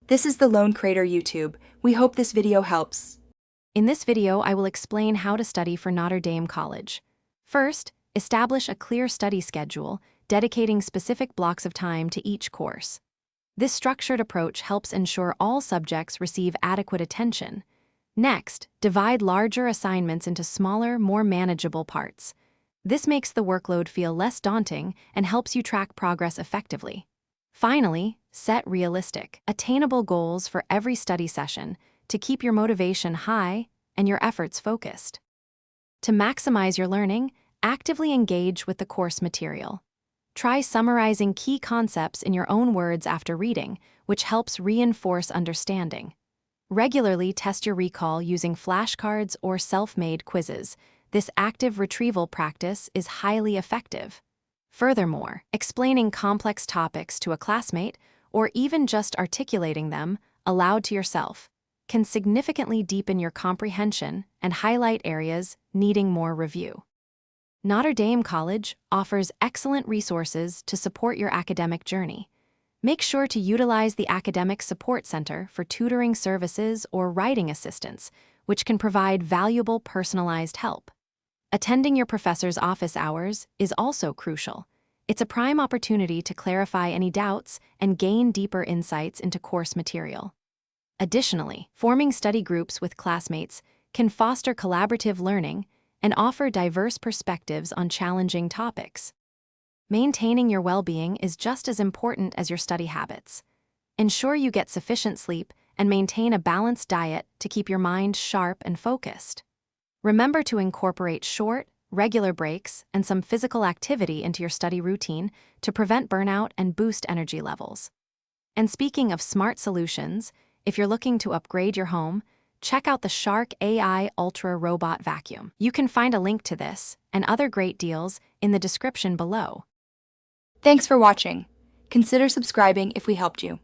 This is the Lone Crater YouTube. We hope this video helps. In this video, I will explain how to study for Notre Dame College. First, establish a clear study schedule, dedicating specific blocks of time to each course. This structured approach helps ensure all subjects receive adequate attention. Next, divide larger assignments into smaller, more manageable parts. This makes the workload feel less daunting and helps you track progress effectively. Finally, set realistic, attainable goals for every study session to keep your motivation high and your efforts focused. To maximize your learning, actively engage with the course material. Try summarizing key concepts in your own words after reading, which helps reinforce understanding. Regularly test your recall using flashcards or self-made quizzes. This active retrieval practice is highly effective. Furthermore, explaining complex topics to a classmate, or even just articulating them aloud to yourself, can significantly deepen your comprehension and highlight areas needing more review. Notre Dame College offers excellent resources to support your academic journey. Make sure to utilize the Academic Support Center for tutoring services or writing assistance, which can provide valuable personalized help. Attending your professor's office hours is also crucial. It's a prime opportunity to clarify any doubts and gain deeper insights into course material. Additionally, forming study groups with classmates can foster collaborative learning and offer diverse perspectives on challenging topics. Maintaining your well-being is just as important as your study habits. Ensure you get sufficient sleep and maintain a balanced diet to keep your mind sharp and focused. Remember to incorporate short, regular breaks and some physical activity into your study routine to prevent burnout and boost energy levels. And speaking of smart solutions, if you're looking to upgrade your home, check out the Shark AI Ultra Robot Vacuum. You can find a link to this and other great deals in the description below. Thanks for watching. Consider subscribing if we helped you.